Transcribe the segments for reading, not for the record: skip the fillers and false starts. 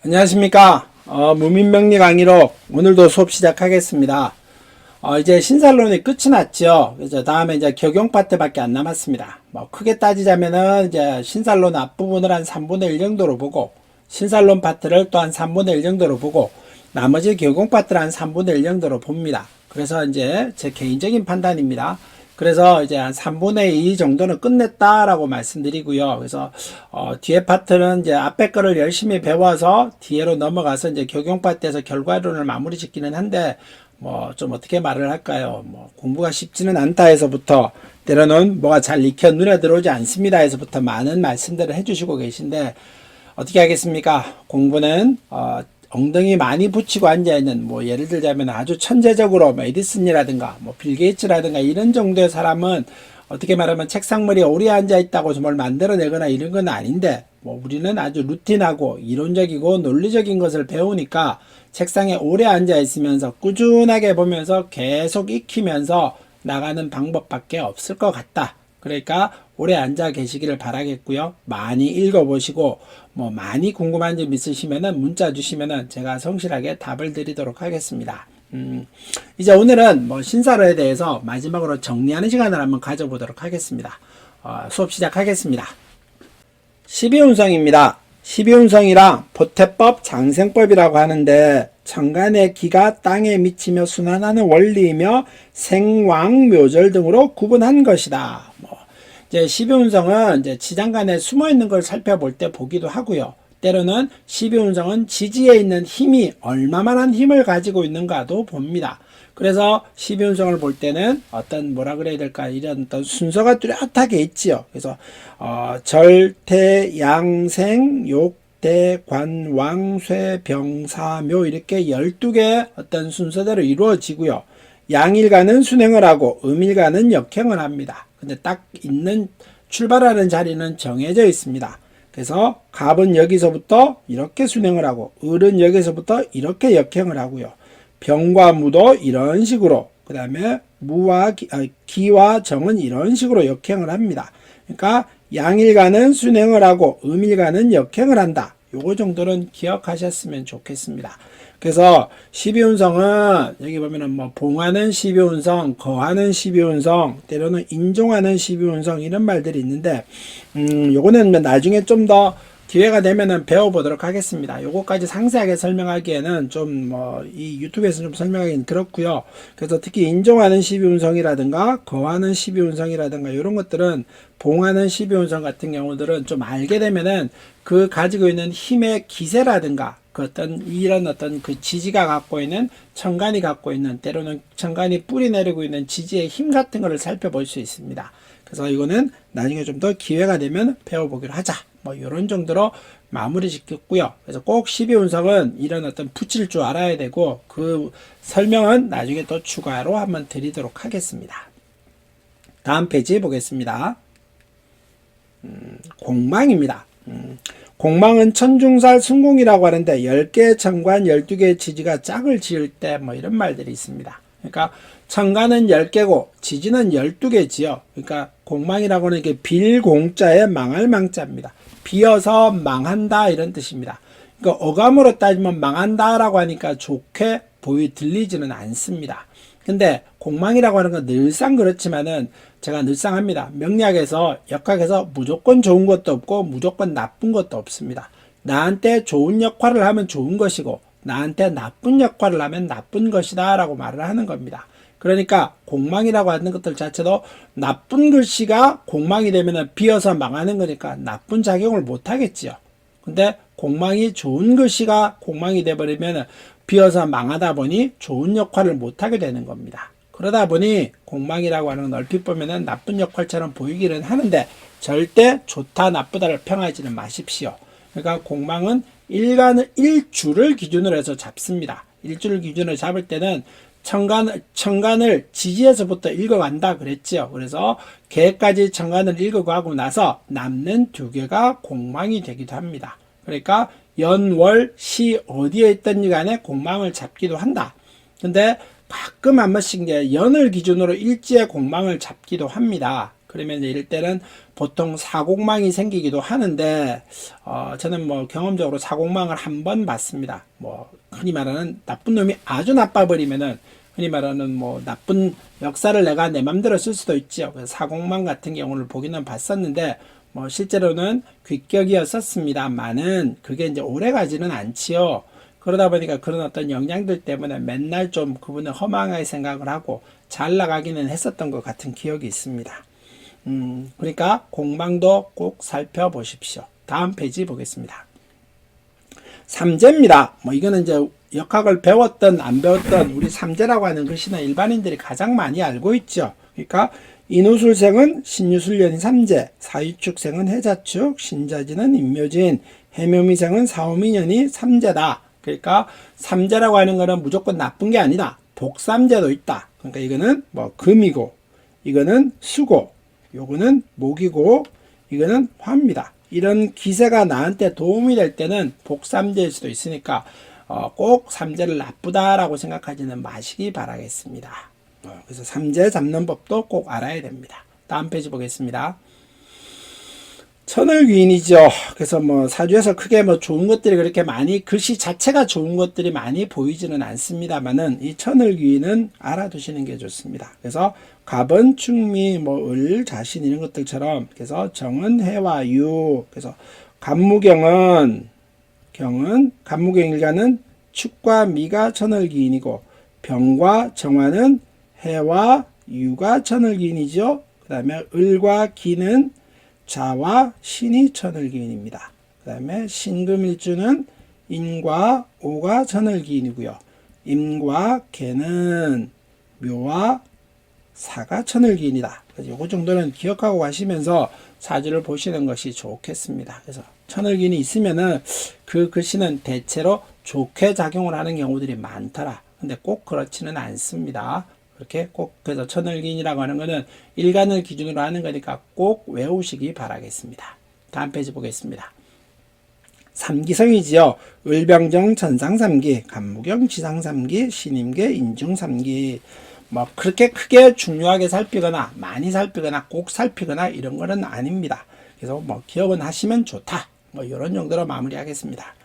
안녕하십니까. 무민명리 강의로 오늘도 수업 시작하겠습니다. 이제 신살론이 끝이 났죠. 그래서 다음에 이제 적용 파트밖에 안 남았습니다. 크게 따지자면은 이제 신살론 앞부분을 한 3분의 1 정도로 보고, 신살론 파트를 또 한 3분의 1 정도로 보고, 나머지 적용 파트를 한 3분의 1 정도로 봅니다. 그래서 이제 제 개인적인 판단입니다. 그래서 이제 한 3분의 2 정도는 끝냈다라고 말씀드리고요. 그래서 뒤에 파트는 이제 앞에 거를 열심히 배워서 뒤에로 넘어가서 이제 적용 파트에서 결과론을 마무리 짓기는 한데, 좀 어떻게 말을 할까요? 공부가 쉽지는 않다 해서부터, 때로는 뭐가 잘 익혀 눈에 들어오지 않습니다 해서부터 많은 말씀들을 해주시고 계신데, 어떻게 하겠습니까? 공부는 엉덩이 많이 붙이고 앉아있는, 예를 들자면 아주 천재적으로 에디슨이라든가 빌 게이츠라든가 이런 정도의 사람은 어떻게 말하면 책상머리에 오래 앉아있다고 뭘 만들어내거나 이런 건 아닌데, 우리는 아주 루틴하고 이론적이고 논리적인 것을 배우니까 책상에 오래 앉아있으면서 꾸준하게 보면서 계속 익히면서 나가는 방법밖에 없을 것 같다. 그러니까 오래 앉아 계시기를 바라겠고요. 많이 읽어보시고 많이 궁금한 점 있으시면은 문자 주시면은 제가 성실하게 답을 드리도록 하겠습니다. 이제 오늘은 신사로에 대해서 마지막으로 정리하는 시간을 한번 가져보도록 하겠습니다. 수업 시작하겠습니다. 12운성입니다. 12운성이랑 보태법, 장생법이라고 하는데, 천간의 기가 땅에 미치며 순환하는 원리이며 생왕묘절 등으로 구분한 것이다. 이제 12운성은 이제 지장간에 숨어 있는 걸 살펴볼 때 보기도 하고요. 때로는 12운성은 지지에 있는 힘이 얼마만한 힘을 가지고 있는가도 봅니다. 그래서 12운성을 볼 때는 뭐라 그래야 될까, 이런 어떤 순서가 뚜렷하게 있지요. 그래서 절태, 양생, 욕대, 관, 왕, 쇠, 병, 사, 묘 이렇게 12개 어떤 순서대로 이루어지고요. 양일간은 순행을 하고 음일간은 역행을 합니다. 근데 딱 있는 출발하는 자리는 정해져 있습니다. 그래서 갑은 여기서부터 이렇게 순행을 하고, 을은 여기서부터 이렇게 역행을 하고요. 병과 무도 이런 식으로, 그 다음에 무와 기와 정은 이런 식으로 역행을 합니다. 그러니까 양일간은 순행을 하고 음일간은 역행을 한다. 요거 정도는 기억하셨으면 좋겠습니다. 그래서 12운성은 여기 보면은 봉하는 12운성, 거하는 12운성, 때로는 인종하는 12운성 이런 말들이 있는데, 요거는 나중에 좀 더 기회가 되면은 배워보도록 하겠습니다. 요거까지 상세하게 설명하기에는 이 유튜브에서 좀 설명하기는 그렇고요. 그래서 특히 인종하는 12운성이라든가 거하는 12운성이라든가 이런 것들은, 봉하는 12운성 같은 경우들은 좀 알게 되면은 그 가지고 있는 힘의 기세라든가 이런 그 지지가 갖고 있는, 천간이 갖고 있는, 때로는 천간이 뿌리 내리고 있는 지지의 힘 같은 것을 살펴볼 수 있습니다. 그래서 이거는 나중에 좀 더 기회가 되면 배워보기로 하자. 이런 정도로 마무리 짓겠고요. 그래서 꼭 12운성은 이런 붙일 줄 알아야 되고, 그 설명은 나중에 또 추가로 한번 드리도록 하겠습니다. 다음 페이지 보겠습니다. 공망입니다. 공망은 천중살 순공이라고 하는데 10개의 천간 12개의 지지가 짝을 지을 때 이런 말들이 있습니다. 그러니까 천간은 10개고 지지는 12개지요. 그러니까 공망이라고 하는 게 빌공자에 망할 망자입니다. 비어서 망한다 이런 뜻입니다. 그러니까 어감으로 따지면 망한다라고 하니까 좋게 들리지는 않습니다. 근데 공망이라고 하는 건 늘상 그렇지만은, 제가 늘상 합니다. 명리학에서, 역학에서 무조건 좋은 것도 없고 무조건 나쁜 것도 없습니다. 나한테 좋은 역할을 하면 좋은 것이고 나한테 나쁜 역할을 하면 나쁜 것이다 라고 말을 하는 겁니다. 그러니까 공망이라고 하는 것들 자체도 나쁜 글씨가 공망이 되면 비어서 망하는 거니까 나쁜 작용을 못 하겠지요. 근데 공망이 좋은 글씨가 공망이 돼버리면 비어서 망하다 보니 좋은 역할을 못 하게 되는 겁니다. 그러다 보니 공망이라고 하는 건 얼핏 보면은 나쁜 역할처럼 보이기는 하는데, 절대 좋다 나쁘다를 평하지는 마십시오. 그러니까 공망은 일주를 기준으로 해서 잡습니다. 일주를 기준으로 잡을 때는 천간을 지지에서부터 읽어간다 그랬죠. 그래서 개까지 천간을 읽어가고 나서 남는 2개가 공망이 되기도 합니다. 그러니까 연, 월, 시 어디에 있든지 간에 공망을 잡기도 한다. 근데 가끔 한 번씩 연을 기준으로 일지의 공망을 잡기도 합니다. 그러면 이제 이럴 때는 보통 사공망이 생기기도 하는데, 저는 뭐 경험적으로 사공망을 한 번 봤습니다. 뭐, 흔히 말하는 나쁜 놈이 아주 나빠버리면은, 흔히 말하는 뭐 나쁜 역사를 내가 내 맘대로 쓸 수도 있죠. 그래서 사공망 같은 경우를 보기는 봤었는데, 뭐 실제로는 귀격이었었습니다만은 그게 이제 오래 가지는 않지요. 그러다 보니까 그런 어떤 영향들 때문에 맨날 좀 그분을 허망하게 생각을 하고 잘 나가기는 했었던 것 같은 기억이 있습니다. 그러니까 공방도 꼭 살펴보십시오. 다음 페이지 보겠습니다. 삼재입니다. 뭐 이거는 이제 역학을 배웠던 안 배웠던 우리 삼재라고 하는 글씨는 일반인들이 가장 많이 알고 있죠. 그러니까 인우술생은 신유술년이 삼재, 사유축생은 해자축, 신자진은 임묘진, 해묘미생은 사오미년이 삼재다. 그러니까 삼재라고 하는 거는 무조건 나쁜 게 아니다. 복삼재도 있다. 그러니까 이거는 뭐 금이고, 이거는 수고, 요거는 목이고, 이거는 화입니다. 이런 기세가 나한테 도움이 될 때는 복삼재일 수도 있으니까 꼭 삼재를 나쁘다라고 생각하지는 마시기 바라겠습니다. 그래서 삼재 잡는 법도 꼭 알아야 됩니다. 다음 페이지 보겠습니다. 천을귀인이죠. 그래서 뭐 사주에서 크게 뭐 좋은 것들이 그렇게 많이, 글씨 자체가 좋은 것들이 많이 보이지는 않습니다만은 이 천을귀인은 알아두시는 게 좋습니다. 그래서 갑은 충미, 뭐 을, 자신 이런 것들처럼, 그래서 정은 해와 유, 그래서 갑무경은 갑무경일가는 축과 미가 천을귀인이고 병과 정화는 해와 유가 천을귀인이죠. 그 다음에 을과 기는 자와 신이 천을귀인입니다. 그 다음에 신금일주는 인과 오가 천을귀인이고요. 임과 개는 묘와 사가 천을귀인이다. 그래서 이 정도는 기억하고 가시면서 사주를 보시는 것이 좋겠습니다. 그래서 천을귀인이 있으면은 그 글씨는 대체로 좋게 작용을 하는 경우들이 많더라. 근데 꼭 그렇지는 않습니다. 그렇게 꼭, 그래서 천을귀인이라고 하는 것은 일간을 기준으로 하는 거니까 꼭 외우시기 바라겠습니다. 다음 페이지 보겠습니다. 삼기성이지요. 을병정 천상삼기, 갑무경 지상삼기, 신임계 인중삼기. 뭐 그렇게 크게 중요하게 살피거나 많이 살피거나 꼭 살피거나 이런 거는 아닙니다. 그래서 뭐 기억은 하시면 좋다. 뭐 이런 정도로 마무리하겠습니다.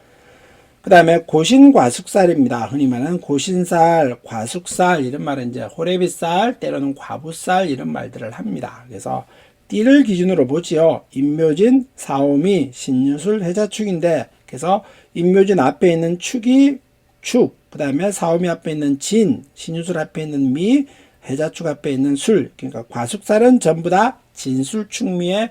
그 다음에 고신과숙살입니다. 흔히 말하는 고신살, 과숙살 이런 말은 이제 호래비살, 때로는 과부살 이런 말들을 합니다. 그래서 띠를 기준으로 보지요. 임묘진, 사오미, 신유술, 해자축인데, 그래서 임묘진 앞에 있는 축이 축, 그 다음에 사오미 앞에 있는 진, 신유술 앞에 있는 미, 해자축 앞에 있는 술. 그러니까 과숙살은 전부 다 진술 축미에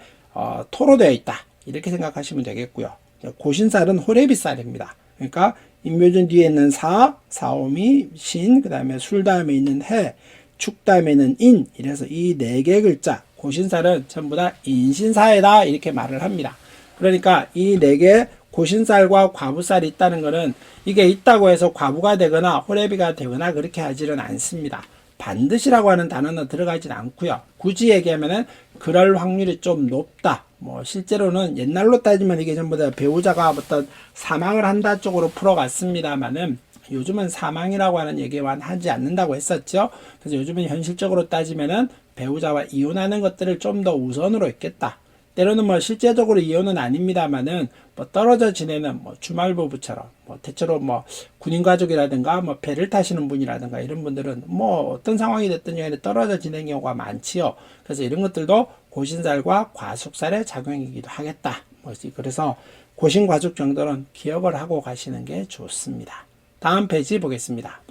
토로 되어 있다. 이렇게 생각하시면 되겠고요. 고신살은 호래비살입니다. 그러니까 임묘진 뒤에 있는 사, 사오미, 신, 그 다음에 술 다음에 있는 해, 축 다음에 있는 인, 이래서 이 네 개 글자 고신살은 전부 다 인신사회다 이렇게 말을 합니다. 그러니까 이 네 개 고신살과 과부살이 있다는 것은 이게 있다고 해서 과부가 되거나 호래비가 되거나 그렇게 하지는 않습니다. 반드시라고 하는 단어는 들어가진 않고요. 굳이 얘기하면은 그럴 확률이 좀 높다. 뭐 실제로는 옛날로 따지면 이게 전부 다 배우자가 어떤 사망을 한다 쪽으로 풀어갔습니다만은 요즘은 사망이라고 하는 얘기만 하지 않는다고 했었죠. 그래서 요즘은 현실적으로 따지면은 배우자와 이혼하는 것들을 좀 더 우선으로 있겠다. 때로는 뭐 실제적으로 이혼은 아닙니다만은 뭐 떨어져 지내는 뭐 주말부부처럼 뭐 대체로 뭐 군인 가족이라든가 뭐 배를 타시는 분이라든가 이런 분들은 뭐 어떤 상황이 됐든 간에 떨어져 지내는 경우가 많지요. 그래서 이런 것들도 고신살과 과숙살의 작용이기도 하겠다. 뭐 그래서 고신과숙 정도는 기억을 하고 가시는 게 좋습니다. 다음 페이지 보겠습니다.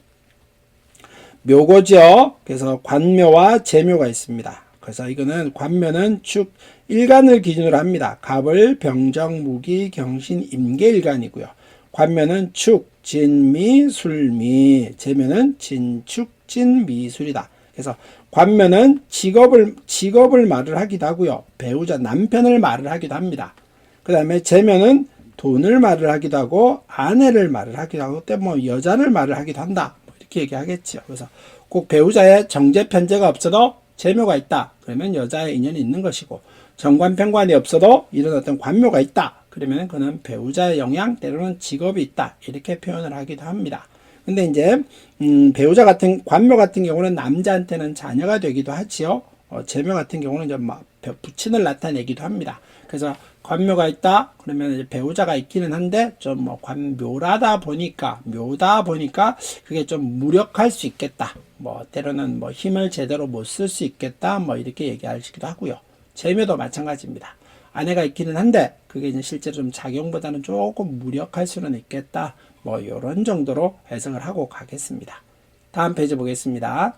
묘고죠. 그래서 관묘와 제묘가 있습니다. 그래서 이거는 관묘는 축 일간을 기준으로 합니다. 갑을 병정, 무기, 경신, 임계 일간이고요. 관묘는 축, 진미, 술미, 제묘는 진축, 진미술이다. 그래서 관묘는 직업을 말을 하기도 하고요. 배우자 남편을 말을 하기도 합니다. 그 다음에 제묘는 돈을 말을 하기도 하고 아내를 말을 하기도 하고 또 뭐 여자를 말을 하기도 한다. 뭐 이렇게 얘기하겠죠. 그래서 꼭 배우자의 정제 편제가 없어도 제묘가 있다. 그러면 여자의 인연이 있는 것이고 정관편관이 없어도 이런 어떤 관묘가 있다. 그러면 그는 배우자의 영향 때로는 직업이 있다. 이렇게 표현을 하기도 합니다. 근데 이제 배우자 같은 관묘 같은 경우는 남자한테는 자녀가 되기도 하지요. 제묘 같은 경우는 좀 부친을 나타내기도 합니다. 그래서 관묘가 있다 그러면 이제 배우자가 있기는 한데 좀 뭐 관묘라다 보니까 묘다 보니까 그게 좀 무력할 수 있겠다. 뭐 때로는 뭐 힘을 제대로 못 쓸 수 있겠다. 뭐 이렇게 얘기하시기도 하고요. 재묘도 마찬가지입니다. 아내가 있기는 한데 그게 이제 실제로 좀 작용보다는 조금 무력할 수는 있겠다. 뭐 이런 정도로 해석을 하고 가겠습니다. 다음 페이지 보겠습니다.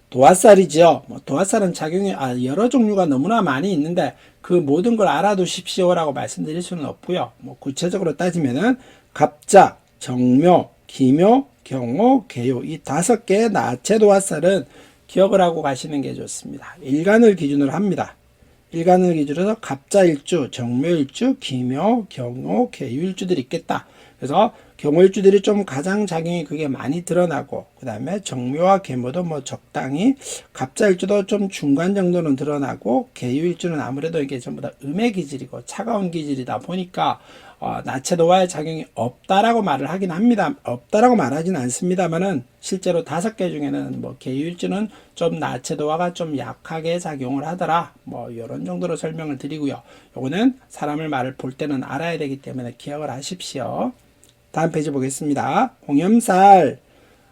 도화살이죠. 뭐 도화살은 작용이 여러 종류가 너무나 많이 있는데 그 모든 걸 알아두십시오라고 말씀드릴 수는 없고요. 뭐 구체적으로 따지면은 갑자, 정묘, 기묘, 경호, 개요 이 5개의 나체 도화살은 기억을 하고 가시는 게 좋습니다. 일간을 기준으로 합니다. 일간을 기준으로 해서 갑자일주, 정묘일주, 기묘, 경호, 개유일주들이 있겠다. 그래서 경호일주들이 좀 가장 작용이 그게 많이 드러나고 그 다음에 정묘와 계묘도 뭐 적당히 갑자일주도 좀 중간 정도는 드러나고 개유일주는 아무래도 이게 전부 다 음의 기질이고 차가운 기질이다 보니까 나체도화의 작용이 없다라고 말을 하긴 합니다. 없다라고 말하지는 않습니다만은 실제로 5개 중에는 뭐 개유일주는 좀 나체도화가 좀 약하게 작용을 하더라. 뭐 이런 정도로 설명을 드리고요. 요거는 사람을 말을 볼 때는 알아야 되기 때문에 기억을 하십시오. 다음 페이지 보겠습니다. 홍염살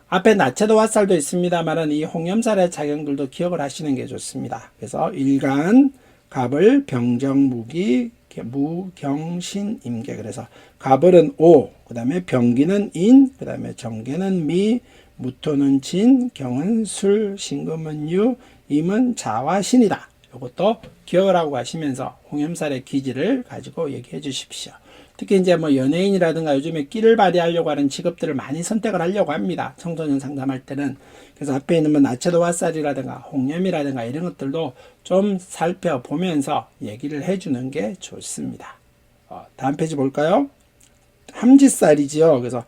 앞에 나체도화살도 있습니다만은 이 홍염살의 작용들도 기억을 하시는 게 좋습니다. 그래서 일간, 갑을, 병정, 무기, 무경신, 임계. 그래서 갑을은 오, 그 다음에 병기는 인, 그 다음에 정계는 미, 무토는 진, 경은 술, 신금은 유, 임은 자와 신이다. 이것도 기억을 하고 가시면서 홍염살의 기질을 가지고 얘기해 주십시오. 특히 이제 뭐 연예인이라든가 요즘에 끼를 발휘하려고 하는 직업들을 많이 선택을 하려고 합니다. 청소년 상담할 때는. 그래서 앞에 있는 뭐 나체도화살이라든가 홍염이라든가 이런 것들도 좀 살펴보면서 얘기를 해주는 게 좋습니다. 다음 페이지 볼까요? 함지살이지요. 그래서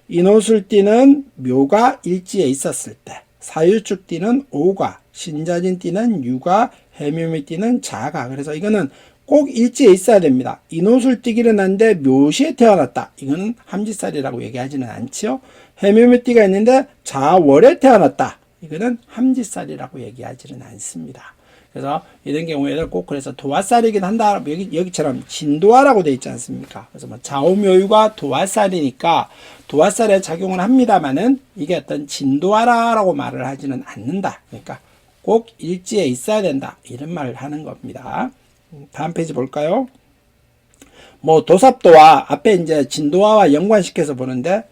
인호술띠는 묘가 일지에 있었을 때, 사유축띠는 오가, 신자진띠는 유가, 해묘미띠는 자가. 그래서 이거는 꼭 일지에 있어야 됩니다. 인호술띠기는 한데 묘시에 태어났다. 이거는 함지살이라고 얘기하지는 않지요. 해묘미띠가 있는데 자월에 태어났다. 이거는 함지살이라고 얘기하지는 않습니다. 그래서 이런 경우에는 꼭 그래서 도화살이긴 한다. 여기처럼 진도화라고 되어 있지 않습니까? 그래서 뭐 좌우묘유가 도화살이니까 도화살에 작용을 합니다만은 이게 어떤 진도화라고 말을 하지는 않는다. 그러니까 꼭 일지에 있어야 된다. 이런 말을 하는 겁니다. 다음 페이지 볼까요? 뭐 도삽도화 앞에 이제 진도화와 연관시켜서 보는데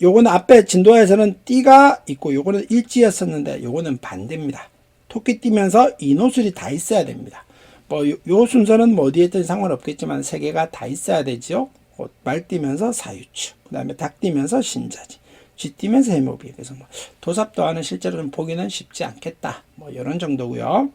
요거는 앞에 진도화에서는 띠가 있고 요거는 일지였었는데 요거는 반대입니다. 토끼 띠면서 인호술이 다 있어야 됩니다. 뭐 요 순서는 뭐 어디에 있든 상관없겠지만 3개가 다 있어야 되죠. 말 띠면서 사유추, 그 다음에 닭 띠면서 신자지, 쥐 띠면서 해묘비. 그래서 뭐 도삽도화는 실제로 좀 보기는 쉽지 않겠다. 뭐 이런 정도고요.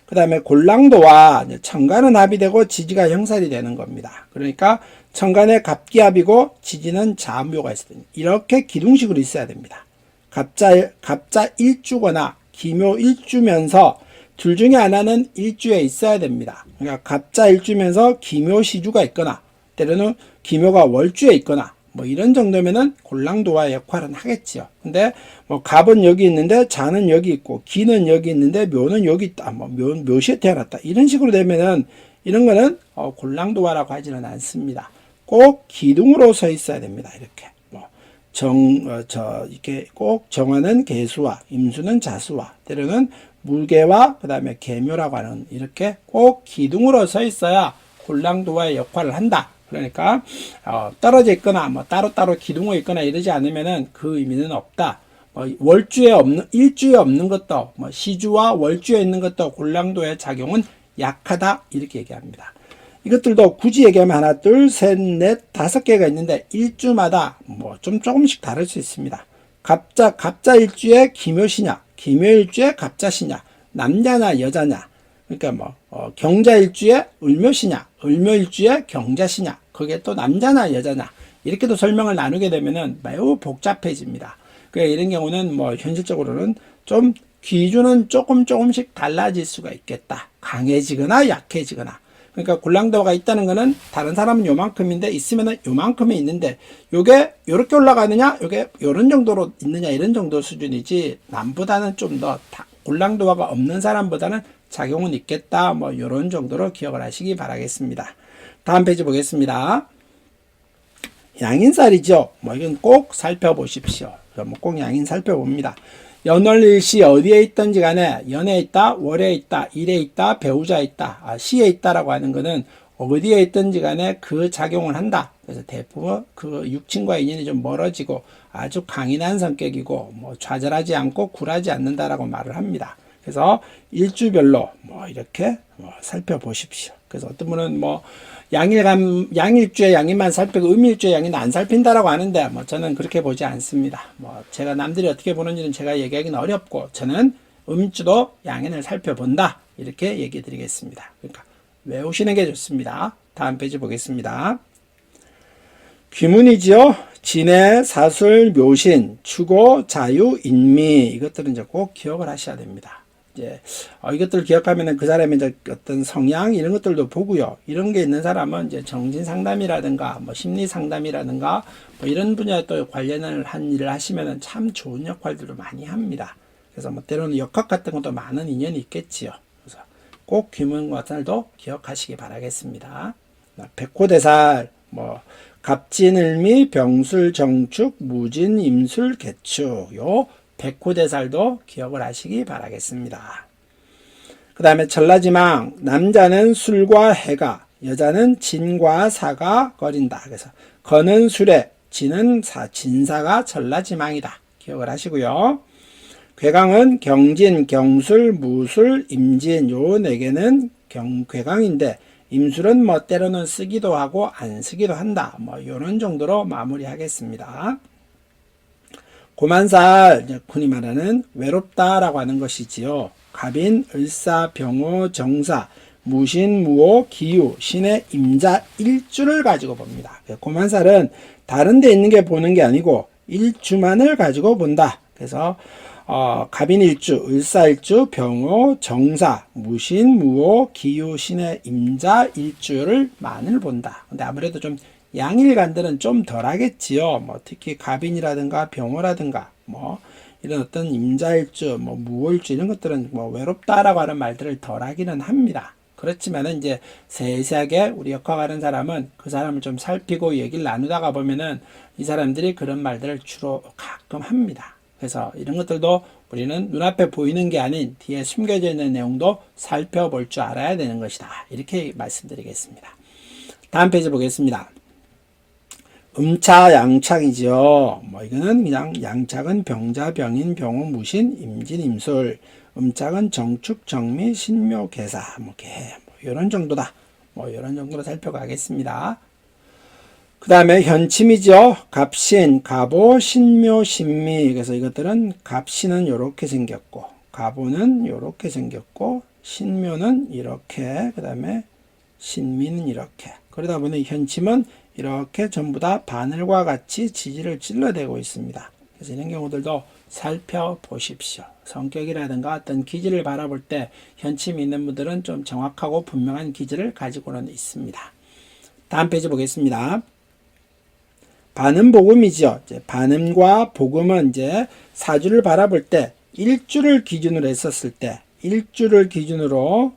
그 다음에 골랑도와 천간은 합이 되고 지지가 형살이 되는 겁니다. 그러니까 천간에 갑기합이고 지지는 자묘가 있어요. 이렇게 기둥식으로 있어야 됩니다. 갑자 일주거나 기묘 일주면서 둘 중에 하나는 일주에 있어야 됩니다. 그러니까 갑자 일주면서 기묘 시주가 있거나 때로는 기묘가 월주에 있거나 뭐 이런 정도면은 골랑도화의 역할은 하겠지요. 근데 뭐 갑은 여기 있는데 자는 여기 있고 기는 여기 있는데 묘는 여기 있다. 뭐 묘시에 태어났다. 이런 식으로 되면은 이런 거는 골랑도화라고 하지는 않습니다. 꼭 기둥으로 서 있어야 됩니다. 이렇게 이렇게 꼭 정화는 개수와 임수는 자수와 때로는 물개와 그 다음에 개묘라고 하는 이렇게 꼭 기둥으로 서 있어야 골랑도화의 역할을 한다. 그러니까 떨어져 있거나 뭐 따로따로 기둥에 있거나 이러지 않으면은 그 의미는 없다. 월주에 없는 일주에 없는 것도 뭐 시주와 월주에 있는 것도 골랑도의 작용은 약하다 이렇게 얘기합니다. 이것들도 굳이 얘기하면 하나, 둘, 셋, 넷, 5개가 있는데 일주마다 뭐 좀 조금씩 다를 수 있습니다. 갑자 일주에 기묘시냐, 기묘 일주에 갑자시냐, 남자냐 여자냐. 그러니까 뭐 경자 일주에 을묘시냐, 을묘 일주에 경자시냐. 그게 또 남자냐 여자냐. 이렇게도 설명을 나누게 되면은 매우 복잡해집니다. 그러니까 이런 경우는 뭐 현실적으로는 좀 기준은 조금씩 달라질 수가 있겠다. 강해지거나 약해지거나. 그러니까 골랑도화가 있다는 거는 다른 사람은 요만큼인데 있으면은 요만큼이 있는데 요게 요렇게 올라가느냐 요게 요런 정도로 있느냐 이런 정도 수준이지 남보다는 좀 더 골랑도화가 없는 사람보다는 작용은 있겠다. 뭐 이런 정도로 기억을 하시기 바라겠습니다. 다음 페이지 보겠습니다. 양인살이죠. 뭐 이건 꼭 살펴보십시오. 뭐 꼭 양인 살펴봅니다. 연월일시 어디에 있든지 간에 연에 있다, 월에 있다, 일에 있다, 배우자에 있다, 시에 있다라고 하는 것은 어디에 있든지 간에 그 작용을 한다. 그래서 대부분 그 육친과의 인연이 좀 멀어지고 아주 강인한 성격이고 뭐 좌절하지 않고 굴하지 않는다라고 말을 합니다. 그래서 일주별로 뭐 이렇게 살펴보십시오. 그래서 어떤 분은 뭐 양일주의 양인만 살피고 음일주의 양인은 안 살핀다라고 하는데 뭐 저는 그렇게 보지 않습니다. 뭐 제가 남들이 어떻게 보는지는 제가 얘기하기는 어렵고 저는 음주도 양인을 살펴본다 이렇게 얘기 드리겠습니다. 그러니까 외우시는 게 좋습니다. 다음 페이지 보겠습니다. 귀문이지요. 진해, 사술, 묘신, 추고, 자유, 인미 이것들은 이제 꼭 기억을 하셔야 됩니다. 이제 이것들을 기억하면은 그 사람의 이제 어떤 성향 이런 것들도 보고요. 이런 게 있는 사람은 이제 정신 상담이라든가 뭐 심리 상담이라든가 뭐 이런 분야에 또 관련을 한 일을 하시면은 참 좋은 역할들도 많이 합니다. 그래서 뭐 때로는 역학 같은 것도 많은 인연이 있겠지요. 그래서 꼭 귀문과 살도 기억하시기 바라겠습니다. 백호대살 뭐 갑진을미, 병술, 정축, 무진, 임술, 개축 요 백호대살도 기억을 하시기 바라겠습니다. 그 다음에 전라지망 남자는 술과 해가 여자는 진과 사가 거린다. 그래서 거는 술에 진은 진사가 전라지망이다. 기억을 하시고요. 괴강은 경진, 경술, 무술, 임진 요 네 개는 괴강인데 임술은 뭐 때로는 쓰기도 하고 안 쓰기도 한다. 뭐 이런 정도로 마무리하겠습니다. 고만살, 흔히 말하는 외롭다라고 하는 것이지요. 갑인, 을사, 병호, 정사, 무신, 무호, 기유, 신의 임자 일주를 가지고 봅니다. 고만살은 다른 데 있는 게 보는 게 아니고 일주만을 가지고 본다. 그래서 갑인일주, 을사일주, 병호, 정사, 무신, 무호, 기유, 신의 임자 일주를 만을 본다. 근데 아무래도 좀 양일간들은 좀 덜 하겠지요. 뭐 특히 갑인이라든가 병호라든가 뭐 이런 어떤 임자일주, 뭐 무호일주 이런 것들은 뭐 외롭다라고 하는 말들을 덜 하기는 합니다. 그렇지만은 이제 세세하게 우리 역학하는 사람은 그 사람을 좀 살피고 얘기를 나누다가 보면은 이 사람들이 그런 말들을 주로 가끔 합니다. 그래서 이런 것들도 우리는 눈앞에 보이는 게 아닌 뒤에 숨겨져 있는 내용도 살펴볼 줄 알아야 되는 것이다. 이렇게 말씀드리겠습니다. 다음 페이지 보겠습니다. 음차 양착이죠. 뭐 이거는 그냥 양착은 병자, 병인, 병호, 무신, 임진, 임술. 음착은 정축, 정미, 신묘, 계사, 뭐 이런 정도다. 뭐 이런 정도로 살펴가겠습니다. 그 다음에 현침이죠. 갑신, 갑오, 신묘, 신미. 그래서 이것들은 갑신은 이렇게 생겼고, 갑오는 이렇게 생겼고, 신묘는 이렇게, 그 다음에 신미는 이렇게. 그러다 보니 현침은 이렇게 전부 다 바늘과 같이 지지를 찔러대고 있습니다. 그래서 이런 경우들도 살펴보십시오. 성격이라든가 어떤 기질을 바라볼 때 현침이 있는 분들은 좀 정확하고 분명한 기질을 가지고는 있습니다. 다음 페이지 보겠습니다. 반음 복음이죠. 반음과 복음은 이제 사주를 바라볼 때 일주를 기준으로 했었을 때 일주를 기준으로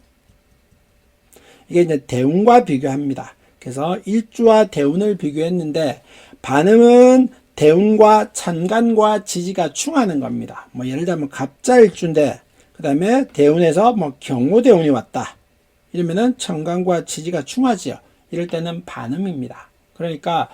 이게 이제 대운과 비교합니다. 그래서 일주와 대운을 비교했는데 반음은 대운과 천간과 지지가 충하는 겁니다. 뭐 예를 들면 갑자일주인데 그 다음에 대운에서 뭐 경호대운이 왔다. 이러면은 천간과 지지가 충하지요. 이럴 때는 반음입니다. 그러니까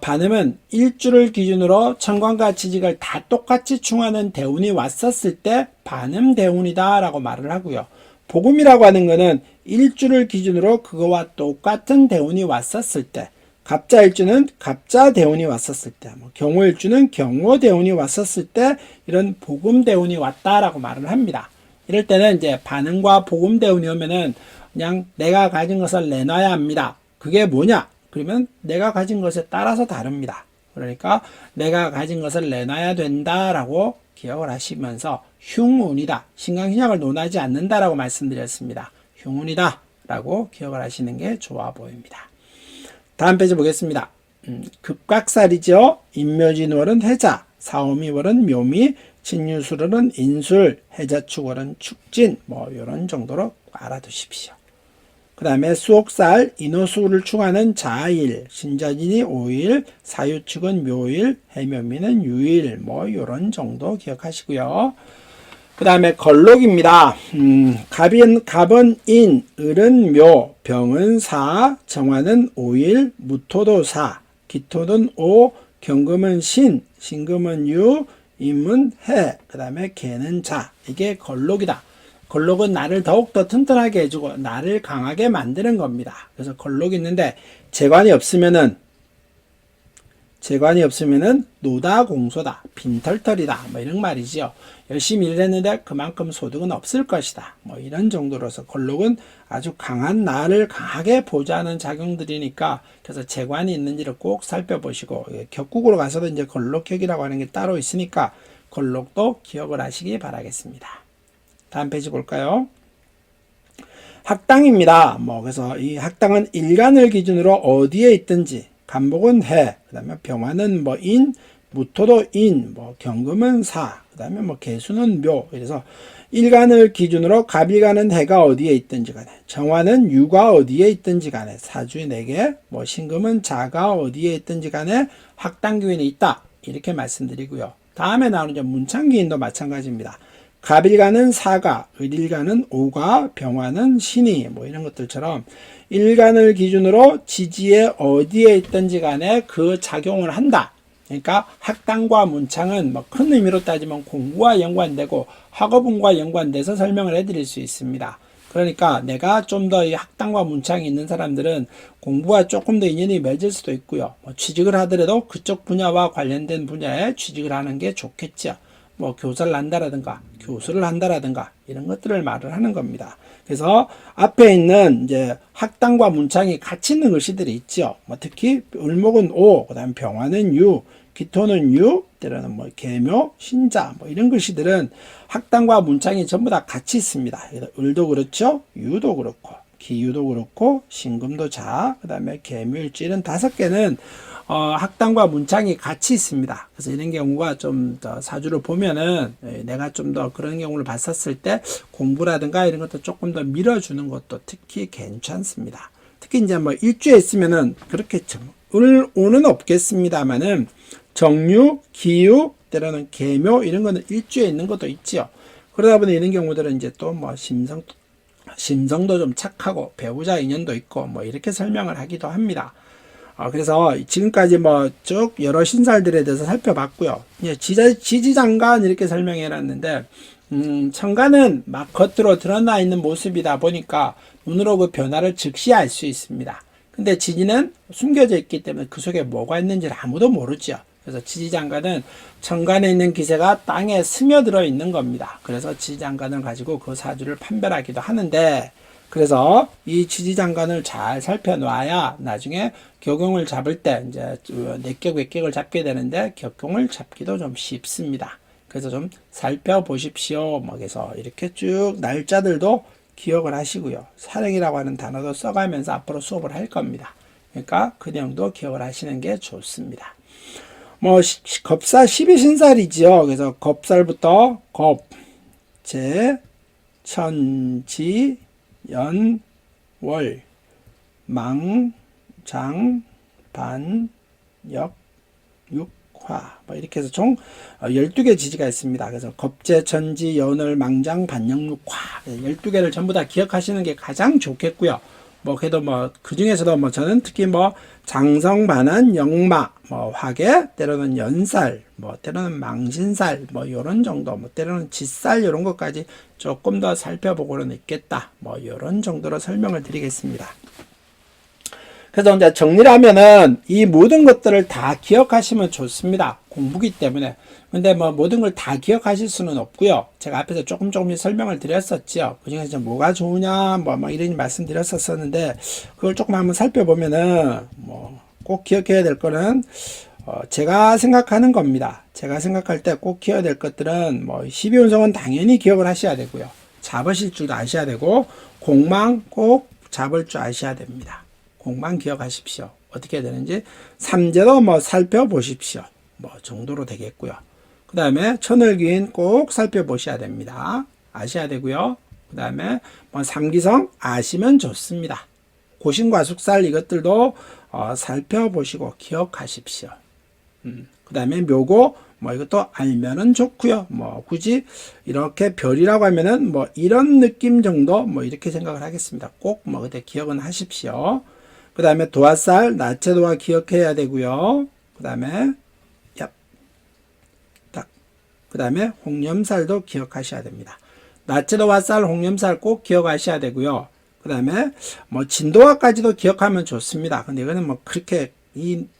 반음은 일주를 기준으로 천간과 지지가 다 똑같이 충하는 대운이 왔었을 때 반음 대운이다 라고 말을 하고요. 복음이라고 하는 것은 일주를 기준으로 그거와 똑같은 대운이 왔었을 때, 갑자일주는 갑자 대운이 왔었을 때, 경호일주는 경호 대운이 왔었을 때 이런 복음 대운이 왔다라고 말을 합니다. 이럴 때는 이제 반응과 복음 대운이 오면은 그냥 내가 가진 것을 내놔야 합니다. 그게 뭐냐? 그러면 내가 가진 것에 따라서 다릅니다. 그러니까 내가 가진 것을 내놔야 된다라고 기억을 하시면서 흉운이다. 신강신약을 논하지 않는다라고 말씀드렸습니다. 흉운이다 라고 기억을 하시는 게 좋아 보입니다. 다음 페이지 보겠습니다. 급각살이죠. 인묘진월은 해자, 사오미월은 묘미, 친유술은 인술, 해자축월은 축진, 뭐 이런 정도로 알아두십시오. 그 다음에 수옥살, 인호수를 축하는 자일, 신자진이 오일, 사유축은 묘일, 해묘미는 유일, 뭐 이런 정도 기억하시고요. 그 다음에 걸록입니다. 갑은 인, 을은 묘, 병은 사, 정화는 오일, 무토도 사, 기토는 오, 경금은 신, 신금은 유, 임은 해, 그 다음에 개는 자. 이게 걸록이다. 걸록은 나를 더욱더 튼튼하게 해주고 나를 강하게 만드는 겁니다. 그래서 걸록이 있는데 재관이 없으면은 노다 공소다, 빈털털이다, 뭐 이런 말이지요. 열심히 일했는데 그만큼 소득은 없을 것이다, 뭐 이런 정도로서 걸록은 아주 강한 나를 강하게 보좌하는 작용들이니까, 그래서 재관이 있는지를 꼭 살펴보시고, 격국으로 가서도 이제 걸록격이라고 하는 게 따로 있으니까 걸록도 기억을 하시기 바라겠습니다. 다음 페이지 볼까요? 학당입니다. 그래서 이 학당은 일간을 기준으로 어디에 있든지, 간목은 해, 그 다음에 병화는 인, 무토도 인, 경금은 사, 그 다음에 개수는 묘. 그래서 일간을 기준으로 갑일간은 해가 어디에 있든지 간에, 정화는 유가 어디에 있든지 간에, 사주의 4개, 신금은 자가 어디에 있든지 간에 학당기운이 있다, 이렇게 말씀드리고요. 다음에 나오는 문창기인도 마찬가지입니다. 갑일간은 사가, 을일간은 오가, 병화는 신이, 이런 것들처럼 일간을 기준으로 지지에 어디에 있든지 간에 그 작용을 한다. 그러니까 학당과 문창은 큰 의미로 따지면 공부와 연관되고 학업운과 연관돼서 설명을 해드릴 수 있습니다. 그러니까 내가 좀 더 이 학당과 문창이 있는 사람들은 공부와 조금 더 인연이 맺을 수도 있고요. 취직을 하더라도 그쪽 분야와 관련된 분야에 취직을 하는 게 좋겠죠. 교사를 한다라든가 교수를 한다라든가 이런 것들을 말을 하는 겁니다. 그래서 앞에 있는 이제 학당과 문창이 같이 있는 글씨들이 있죠. 특히 을목은 오, 그다음 병화는 유, 기토는 유, 때로는 계묘, 신자, 이런 글씨들은 학당과 문창이 전부 다 같이 있습니다. 을도 그렇죠, 유도 그렇고, 기유도 그렇고, 신금도 자, 그다음에 계묘일지는 5개는 학당과 문창이 같이 있습니다. 그래서 이런 경우가 좀 더 사주를 보면은 내가 좀 더 그런 경우를 봤었을 때 공부라든가 이런 것도 조금 더 밀어주는 것도 특히 괜찮습니다. 특히 이제 일주에 있으면은 그렇게 오는 없겠습니다만은 정유, 기유, 때로는 계묘 이런 거는 일주에 있는 것도 있지요. 그러다 보니 이런 경우들은 이제 또 심성도 좀 착하고 배우자 인연도 있고 이렇게 설명을 하기도 합니다. 그래서 지금까지 쭉 여러 신살들에 대해서 살펴봤고요. 지지장간 이렇게 설명해 놨는데, 천간은 막 겉으로 드러나 있는 모습이다 보니까 눈으로 그 변화를 즉시 알 수 있습니다. 근데 지지는 숨겨져 있기 때문에 그 속에 뭐가 있는지를 아무도 모르죠. 그래서 지지장간은 천간에 있는 기세가 땅에 스며들어 있는 겁니다. 그래서 지지장간을 가지고 그 사주를 판별하기도 하는데, 그래서 이 지지장간을 잘 살펴놔야 나중에 격용을 잡을 때 이제 내격 외격을 잡게 되는데 격용을 잡기도 좀 쉽습니다. 그래서 좀 살펴보십시오. 그래서 이렇게 쭉 날짜들도 기억을 하시고요. 사령이라고 하는 단어도 써가면서 앞으로 수업을 할 겁니다. 그러니까 그 내용도 기억을 하시는 게 좋습니다. 겁사 12신살이지요. 그래서 겁살부터 겁, 재, 천지, 연, 월, 망, 장, 반, 역, 육, 화 이렇게 해서 총 12개 지지가 있습니다. 그래서 겁재, 천지, 연월, 망장, 반역, 육, 화 12개를 전부 다 기억하시는 게 가장 좋겠고요. 그래도 그 중에서도 저는 특히 장성, 반한, 역마, 화계, 때로는 연살, 때로는 망신살, 요런 정도, 때로는 짓살, 요런 것까지 조금 더 살펴보고는 있겠다. 요런 정도로 설명을 드리겠습니다. 그래서 이제 정리를 하면은 이 모든 것들을 다 기억하시면 좋습니다. 공부기 때문에. 근데 모든 걸 다 기억하실 수는 없고요. 제가 앞에서 조금씩 설명을 드렸었죠. 그 중에서 뭐가 좋으냐, 이런 말씀 드렸었는데, 그걸 조금 한번 살펴보면은, 꼭 기억해야 될 거는, 제가 생각하는 겁니다. 제가 생각할 때 꼭 기억해야 될 것들은, 12운성은 당연히 기억을 하셔야 되고요. 잡으실 줄도 아셔야 되고, 공망 꼭 잡을 줄 아셔야 됩니다. 공만 기억하십시오. 어떻게 되는지 삼재도 살펴보십시오. 정도로 되겠고요. 그 다음에 천을기인 꼭 살펴보셔야 됩니다. 아셔야 되고요. 그 다음에 뭐 삼기성 아시면 좋습니다. 고신과숙살 이것들도 살펴보시고 기억하십시오. 그 다음에 묘고 뭐 이것도 알면은 좋고요. 뭐 굳이 이렇게 별이라고 하면은 뭐 이런 느낌 정도 뭐 이렇게 생각을 하겠습니다. 꼭 뭐 그때 기억은 하십시오. 그 다음에 도화살 나체도화 기억해야 되고요. 그 다음에 그 다음에 홍염살도 기억하셔야 됩니다. 나체도화살, 홍염살 꼭 기억하셔야 되고요. 그 다음에 뭐 진도화까지도 기억하면 좋습니다. 근데 이거는 뭐 그렇게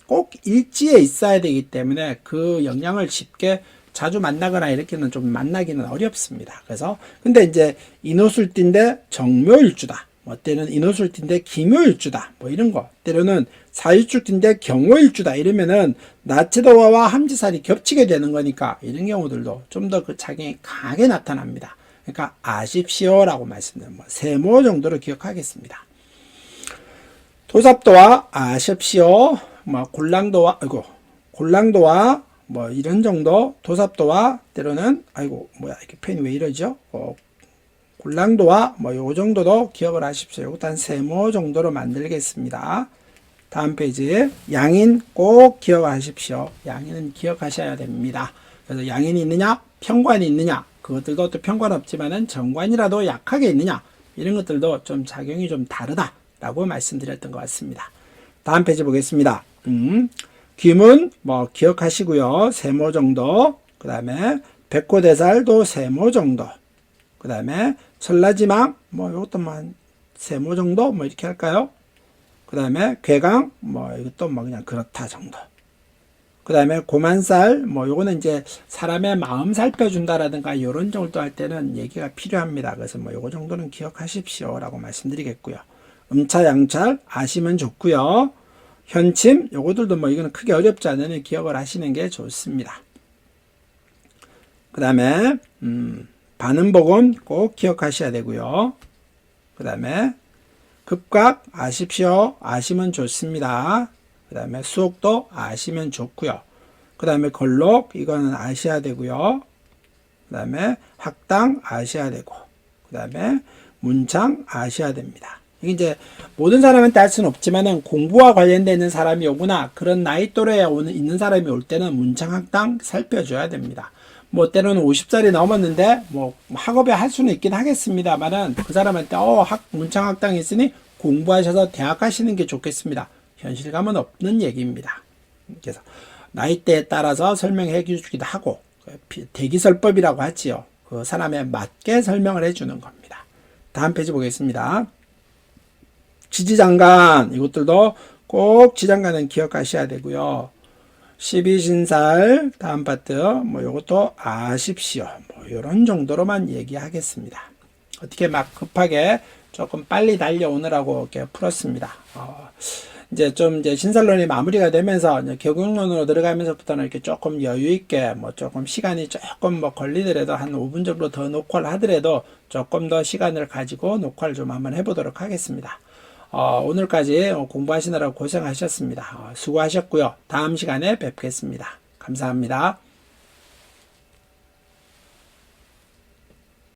꼭 일지에 있어야 되기 때문에 그 영양을 쉽게 자주 만나거나 이렇게는 좀 만나기는 어렵습니다. 그래서 근데 이제 인호술띠인데 정묘일주다. 뭐 때는 인호술띠인데 기묘일주다. 뭐 이런 거. 때로는 사유축띠인데 경호일주다. 이러면은 나체도화와 함지살이 겹치게 되는 거니까 이런 경우들도 좀 더 그 작용이 강하게 나타납니다. 그러니까 아십시오라고 말씀드립니다. 뭐 세모 정도로 기억하겠습니다. 도삽도와 아십시오. 뭐 골랑도와 뭐 이런 정도 도삽도와 때로는 이렇게 펜이 왜 이러죠? 골랑도와 뭐 요 정도도 기억을 하십시오. 요것도 한 세모 정도로 만들겠습니다. 다음 페이지 양인 꼭 기억하십시오. 양인은 기억하셔야 됩니다. 그래서 양인이 있느냐 편관이 있느냐 그것들도 또 편관 없지만은 정관이라도 약하게 있느냐 이런 것들도 좀 작용이 좀 다르다라고 말씀드렸던 것 같습니다. 다음 페이지 보겠습니다. 귀문 뭐 기억하시고요. 세모 정도. 그 다음에 백호대살도 세모 정도. 그 다음에 설라지망 뭐 이것도 한 세모 정도 뭐 이렇게 할까요? 그 다음에 괴강 뭐 이것도 뭐 그냥 그렇다 정도. 그 다음에 고만살 뭐 요거는 이제 사람의 마음 살펴준다라든가 요런 정도 할 때는 얘기가 필요합니다. 그래서 뭐 요거 정도는 기억하십시오 라고 말씀드리겠고요. 음차 양찰 아시면 좋고요. 현침 요거들도 뭐 이거는 크게 어렵지 않으니 기억을 하시는 게 좋습니다. 그 다음에 반음복음 꼭 기억하셔야 되고요. 그 다음에 급각 아십시오. 아시면 좋습니다. 그 다음에 수옥도 아시면 좋고요. 그 다음에 걸록 이거는 아셔야 되고요. 그 다음에 학당 아셔야 되고 그 다음에 문창 아셔야 됩니다. 이게 이제 모든 사람한테 할 수는 없지만은 공부와 관련되는 사람이 오거나 그런 나이 또래에 있는 사람이 올 때는 문창 학당 살펴줘야 됩니다. 뭐 때로는 50살이 넘었는데 뭐 학업에 할 수는 있긴 하겠습니다만은 그 사람한테 문창 학당이 있으니 공부하셔서 대학 가시는 게 좋겠습니다. 현실감은 없는 얘기입니다. 그래서 나이대에 따라서 설명해 주기도 하고 대기설법이라고 하지요. 그 사람에 맞게 설명을 해주는 겁니다. 다음 페이지 보겠습니다. 지지장관 이것들도 꼭 지장관은 기억하셔야 되고요. 12신살 다음 파트 뭐 요것도 아십시오. 뭐 요런 정도로만 얘기하겠습니다. 어떻게 막 급하게 조금 빨리 달려오느라고 이렇게 풀었습니다. 이제 신설론이 마무리가 되면서 이제 격용론으로 들어가면서부터는 이렇게 조금 여유 있게 뭐 조금 시간이 조금 뭐 걸리더라도 한 5분 정도 더 녹화를 하더라도 조금 더 시간을 가지고 녹화를 좀 한번 해보도록 하겠습니다. 오늘까지 공부하시느라고 고생하셨습니다. 수고하셨고요. 다음 시간에 뵙겠습니다. 감사합니다.